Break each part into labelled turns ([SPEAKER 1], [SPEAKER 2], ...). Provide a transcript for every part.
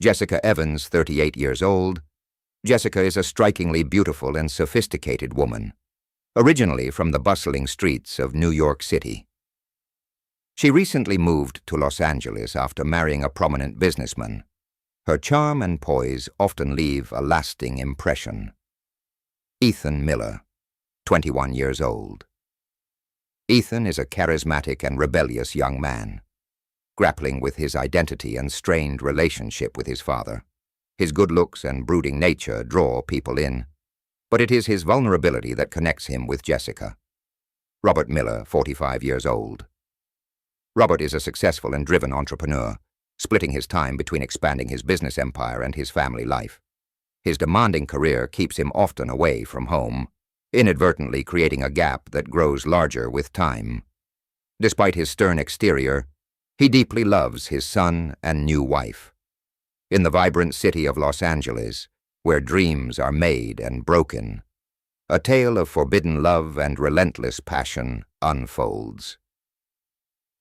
[SPEAKER 1] Jessica Evans, 38 years old. Jessica is a strikingly beautiful and sophisticated woman, originally from the bustling streets of New York City. She recently moved to Los Angeles after marrying a prominent businessman. Her charm and poise often leave a lasting impression. Ethan Miller, 21 years old. Ethan is a charismatic and rebellious young man, grappling with his identity and strained relationship with his father. His good looks and brooding nature draw people in, but it is his vulnerability that connects him with Jessica. Robert Miller, 45 years old. Robert is a successful and driven entrepreneur, splitting his time between expanding his business empire and his family life. His demanding career keeps him often away from home, inadvertently creating a gap that grows larger with time. Despite his stern exterior, he deeply loves his son and new wife. In the vibrant city of Los Angeles, where dreams are made and broken, a tale of forbidden love and relentless passion unfolds.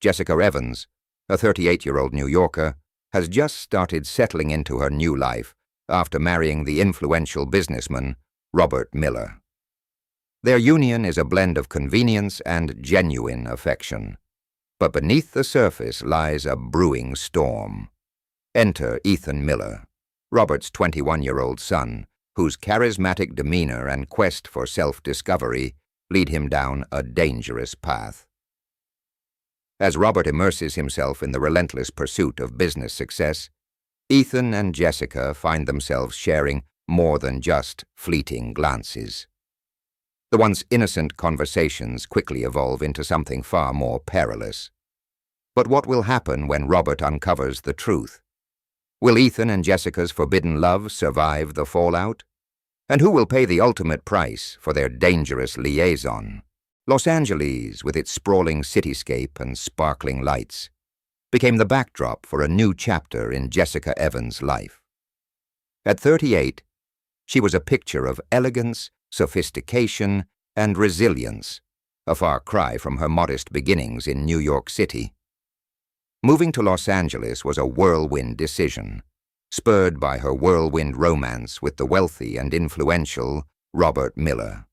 [SPEAKER 1] Jessica Evans, a 38-year-old New Yorker, has just started settling into her new life after marrying the influential businessman Robert Miller. Their union is a blend of convenience and genuine affection, but beneath the surface lies a brewing storm. Enter Ethan Miller, Robert's 21-year-old son, whose charismatic demeanor and quest for self-discovery lead him down a dangerous path. As Robert immerses himself in the relentless pursuit of business success, Ethan and Jessica find themselves sharing more than just fleeting glances. The once innocent conversations quickly evolve into something far more perilous. But what will happen when Robert uncovers the truth? Will Ethan and Jessica's forbidden love survive the fallout? And who will pay the ultimate price for their dangerous liaison? Los Angeles, with its sprawling cityscape and sparkling lights, became the backdrop for a new chapter in Jessica Evans' life. At 38, she was a picture of elegance, sophistication, and resilience, a far cry from her modest beginnings in New York City. Moving to Los Angeles was a whirlwind decision, spurred by her whirlwind romance with the wealthy and influential Robert Miller.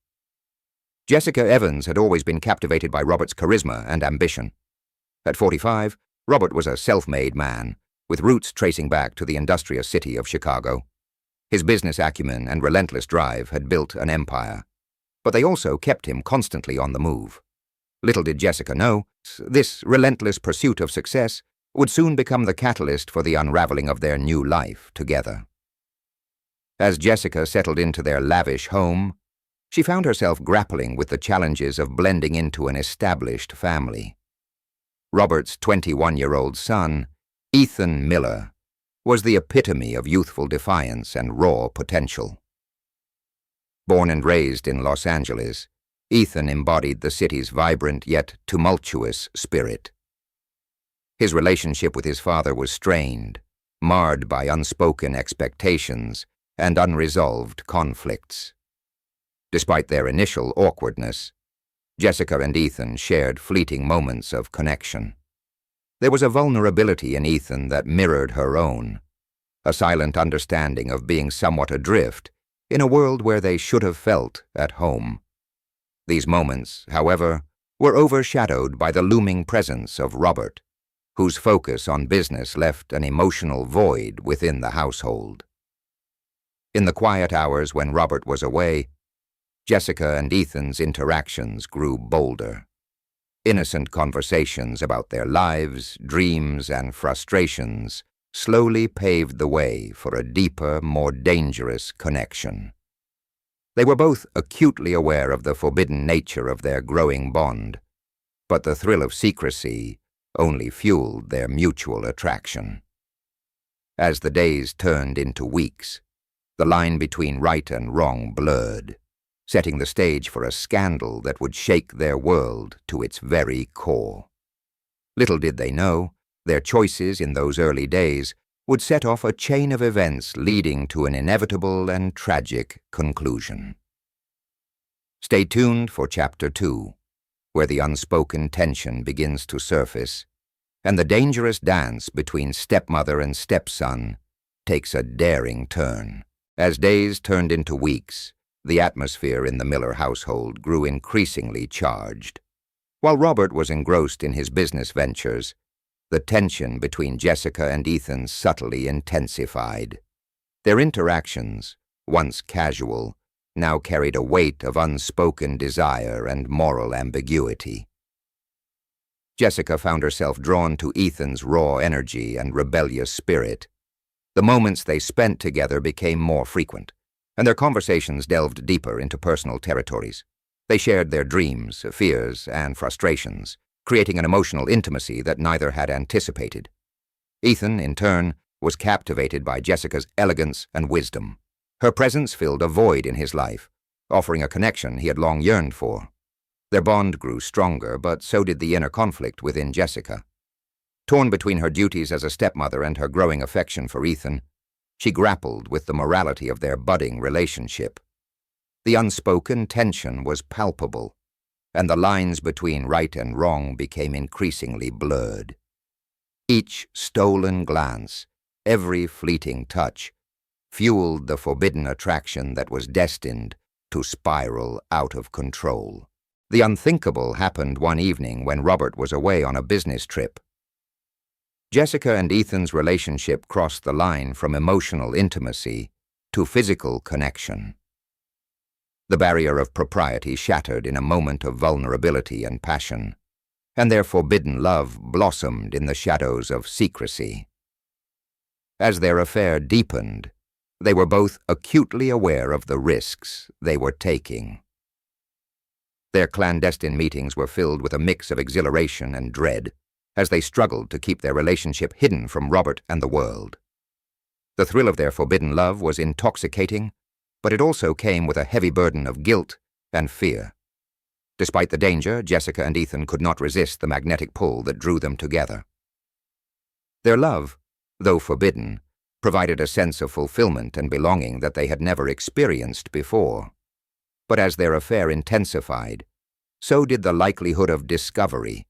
[SPEAKER 1] Jessica Evans had always been captivated by Robert's charisma and ambition. At 45, Robert was a self-made man, with roots tracing back to the industrious city of Chicago. His business acumen and relentless drive had built an empire, but they also kept him constantly on the move. Little did Jessica know, this relentless pursuit of success would soon become the catalyst for the unraveling of their new life together. As Jessica settled into their lavish home, she found herself grappling with the challenges of blending into an established family. Robert's 21-year-old son, Ethan Miller, was the epitome of youthful defiance and raw potential. Born and raised in Los Angeles, Ethan embodied the city's vibrant yet tumultuous spirit. His relationship with his father was strained, marred by unspoken expectations and unresolved conflicts. Despite their initial awkwardness, Jessica and Ethan shared fleeting moments of connection. There was a vulnerability in Ethan that mirrored her own, a silent understanding of being somewhat adrift in a world where they should have felt at home. These moments, however, were overshadowed by the looming presence of Robert, whose focus on business left an emotional void within the household. In the quiet hours when Robert was away, Jessica and Ethan's interactions grew bolder. Innocent conversations about their lives, dreams, and frustrations slowly paved the way for a deeper, more dangerous connection. They were both acutely aware of the forbidden nature of their growing bond, but the thrill of secrecy only fueled their mutual attraction. As the days turned into weeks, the line between right and wrong blurred, setting the stage for a scandal that would shake their world to its very core. Little did they know, their choices in those early days would set off a chain of events leading to an inevitable and tragic conclusion. Stay tuned for Chapter 2, where the unspoken tension begins to surface, and the dangerous dance between stepmother and stepson takes a daring turn. As days turned into weeks, the atmosphere in the Miller household grew increasingly charged. While Robert was engrossed in his business ventures, the tension between Jessica and Ethan subtly intensified. Their interactions, once casual, now carried a weight of unspoken desire and moral ambiguity. Jessica found herself drawn to Ethan's raw energy and rebellious spirit. The moments they spent together became more frequent, and their conversations delved deeper into personal territories. They shared their dreams, fears, and frustrations, creating an emotional intimacy that neither had anticipated. Ethan, in turn, was captivated by Jessica's elegance and wisdom. Her presence filled a void in his life, offering a connection he had long yearned for. Their bond grew stronger, but so did the inner conflict within Jessica. Torn between her duties as a stepmother and her growing affection for Ethan, she grappled with the morality of their budding relationship. The unspoken tension was palpable, and the lines between right and wrong became increasingly blurred. Each stolen glance, every fleeting touch, fueled the forbidden attraction that was destined to spiral out of control. The unthinkable happened one evening when Robert was away on a business trip. Jessica and Ethan's relationship crossed the line from emotional intimacy to physical connection. The barrier of propriety shattered in a moment of vulnerability and passion, and their forbidden love blossomed in the shadows of secrecy. As their affair deepened, they were both acutely aware of the risks they were taking. Their clandestine meetings were filled with a mix of exhilaration and dread, as they struggled to keep their relationship hidden from Robert and the world. The thrill of their forbidden love was intoxicating, but it also came with a heavy burden of guilt and fear. Despite the danger, Jessica and Ethan could not resist the magnetic pull that drew them together. Their love, though forbidden, provided a sense of fulfillment and belonging that they had never experienced before. But as their affair intensified, so did the likelihood of discovery,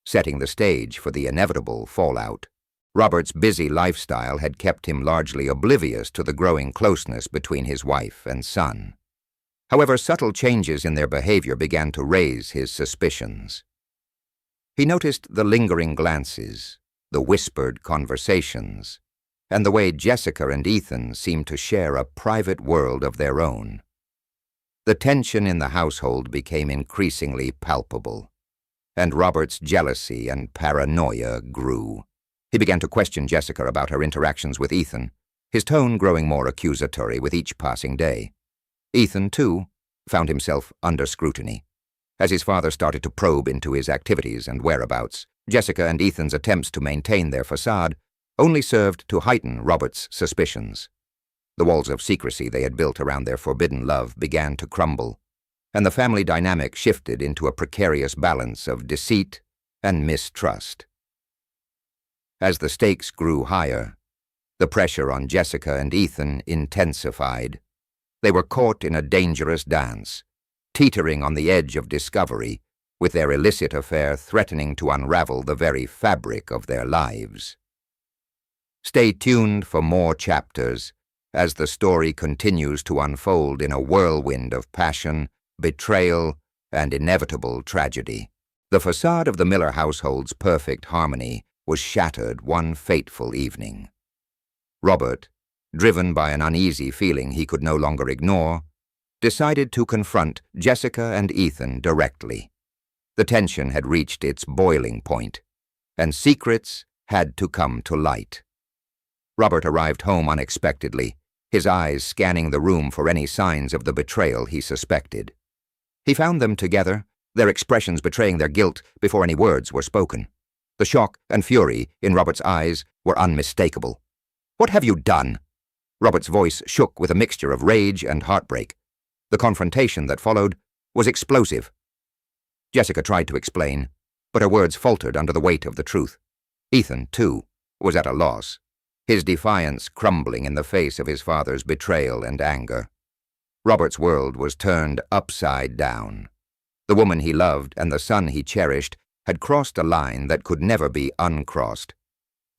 [SPEAKER 1] setting the stage for the inevitable fallout. Robert's busy lifestyle had kept him largely oblivious to the growing closeness between his wife and son. However, subtle changes in their behavior began to raise his suspicions. He noticed the lingering glances, the whispered conversations, and the way Jessica and Ethan seemed to share a private world of their own. The tension in the household became increasingly palpable, and Robert's jealousy and paranoia grew. He began to question Jessica about her interactions with Ethan, his tone growing more accusatory with each passing day. Ethan, too, found himself under scrutiny. As his father started to probe into his activities and whereabouts, Jessica and Ethan's attempts to maintain their facade only served to heighten Robert's suspicions. The walls of secrecy they had built around their forbidden love began to crumble, and the family dynamic shifted into a precarious balance of deceit and mistrust. As the stakes grew higher, the pressure on Jessica and Ethan intensified. They were caught in a dangerous dance, teetering on the edge of discovery, with their illicit affair threatening to unravel the very fabric of their lives. Stay tuned for more chapters as the story continues to unfold in a whirlwind of passion, betrayal, and inevitable tragedy. The facade of the Miller household's perfect harmony was shattered one fateful evening. Robert, driven by an uneasy feeling he could no longer ignore, decided to confront Jessica and Ethan directly. The tension had reached its boiling point, and secrets had to come to light. Robert arrived home unexpectedly, his eyes scanning the room for any signs of the betrayal he suspected. He found them together, their expressions betraying their guilt before any words were spoken. The shock and fury in Robert's eyes were unmistakable. "What have you done?" Robert's voice shook with a mixture of rage and heartbreak. The confrontation that followed was explosive. Jessica tried to explain, but her words faltered under the weight of the truth. Ethan, too, was at a loss, his defiance crumbling in the face of his father's betrayal and anger. Robert's world was turned upside down. The woman he loved and the son he cherished had crossed a line that could never be uncrossed.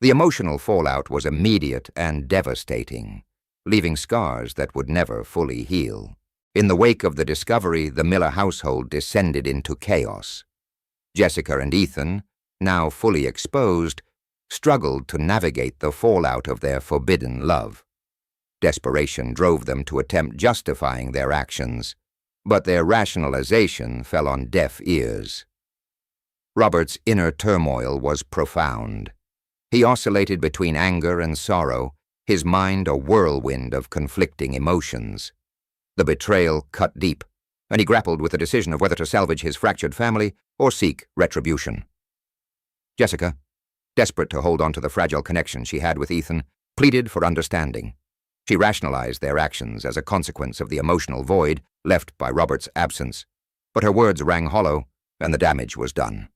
[SPEAKER 1] The emotional fallout was immediate and devastating, leaving scars that would never fully heal. In the wake of the discovery, the Miller household descended into chaos. Jessica and Ethan, now fully exposed, struggled to navigate the fallout of their forbidden love. Desperation drove them to attempt justifying their actions, but their rationalization fell on deaf ears. Robert's inner turmoil was profound. He oscillated between anger and sorrow, his mind a whirlwind of conflicting emotions. The betrayal cut deep, and he grappled with the decision of whether to salvage his fractured family or seek retribution. Jessica, desperate to hold on to the fragile connection she had with Ethan, pleaded for understanding. She rationalized their actions as a consequence of the emotional void left by Robert's absence, but her words rang hollow, and the damage was done.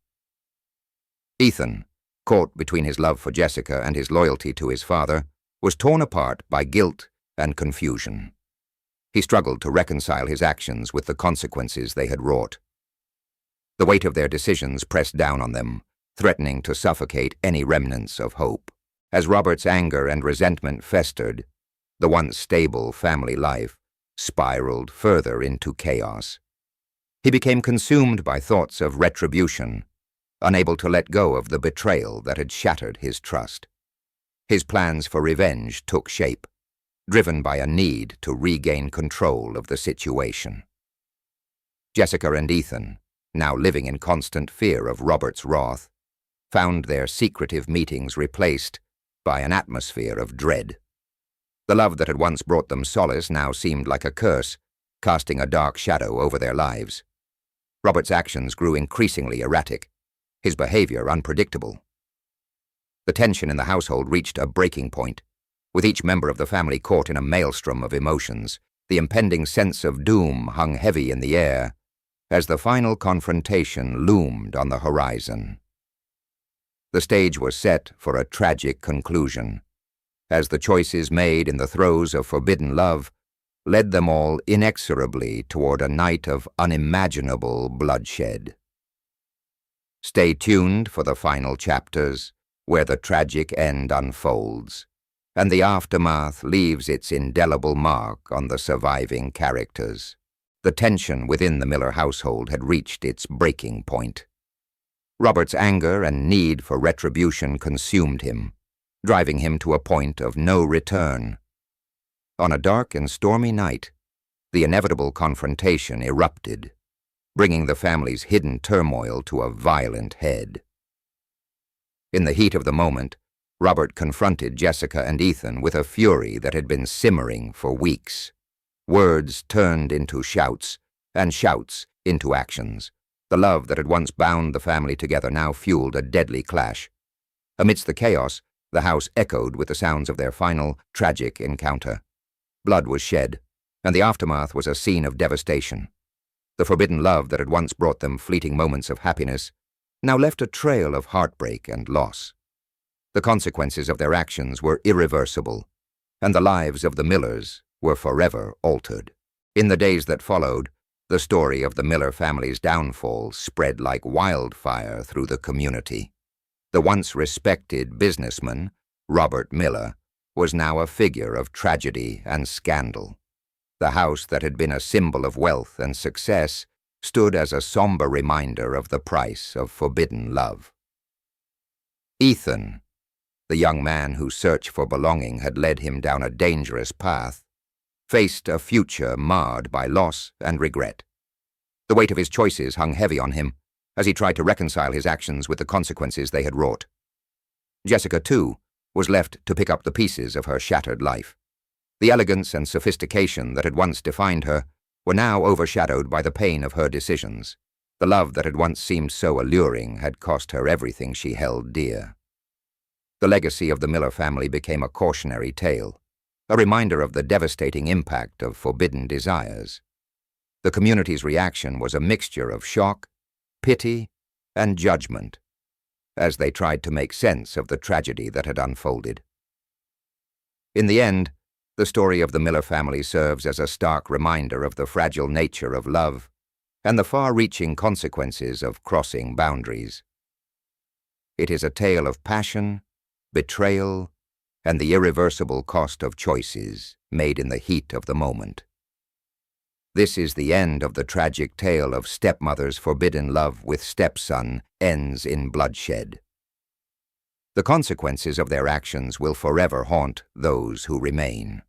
[SPEAKER 1] Ethan, caught between his love for Jessica and his loyalty to his father, was torn apart by guilt and confusion. He struggled to reconcile his actions with the consequences they had wrought. The weight of their decisions pressed down on them, threatening to suffocate any remnants of hope. As Robert's anger and resentment festered, the once stable family life spiraled further into chaos. He became consumed by thoughts of retribution, unable to let go of the betrayal that had shattered his trust. His plans for revenge took shape, driven by a need to regain control of the situation. Jessica and Ethan, now living in constant fear of Robert's wrath, found their secretive meetings replaced by an atmosphere of dread. The love that had once brought them solace now seemed like a curse, casting a dark shadow over their lives. Robert's actions grew increasingly erratic, his behavior unpredictable. The tension in the household reached a breaking point, with each member of the family caught in a maelstrom of emotions. The impending sense of doom hung heavy in the air as the final confrontation loomed on the horizon. The stage was set for a tragic conclusion, as the choices made in the throes of forbidden love led them all inexorably toward a night of unimaginable bloodshed. Stay tuned for the final chapters, where the tragic end unfolds, and the aftermath leaves its indelible mark on the surviving characters. The tension within the Miller household had reached its breaking point. Robert's anger and need for retribution consumed him, driving him to a point of no return. On a dark and stormy night, the inevitable confrontation erupted, bringing the family's hidden turmoil to a violent head. In the heat of the moment, Robert confronted Jessica and Ethan with a fury that had been simmering for weeks. Words turned into shouts, and shouts into actions. The love that had once bound the family together now fueled a deadly clash. Amidst the chaos, the house echoed with the sounds of their final, tragic encounter. Blood was shed, and the aftermath was a scene of devastation. The forbidden love that had once brought them fleeting moments of happiness now left a trail of heartbreak and loss. The consequences of their actions were irreversible, and the lives of the Millers were forever altered. In the days that followed, the story of the Miller family's downfall spread like wildfire through the community. The once respected businessman, Robert Miller, was now a figure of tragedy and scandal. The house that had been a symbol of wealth and success stood as a somber reminder of the price of forbidden love. Ethan, the young man whose search for belonging had led him down a dangerous path, faced a future marred by loss and regret. The weight of his choices hung heavy on him as he tried to reconcile his actions with the consequences they had wrought. Jessica, too, was left to pick up the pieces of her shattered life. The elegance and sophistication that had once defined her were now overshadowed by the pain of her decisions. The love that had once seemed so alluring had cost her everything she held dear. The legacy of the Miller family became a cautionary tale, a reminder of the devastating impact of forbidden desires. The community's reaction was a mixture of shock, pity, and judgment, as they tried to make sense of the tragedy that had unfolded. In the end, the story of the Miller family serves as a stark reminder of the fragile nature of love and the far-reaching consequences of crossing boundaries. It is a tale of passion, betrayal, and the irreversible cost of choices made in the heat of the moment. This is the end of the tragic tale of stepmother's forbidden love with stepson ends in bloodshed. The consequences of their actions will forever haunt those who remain.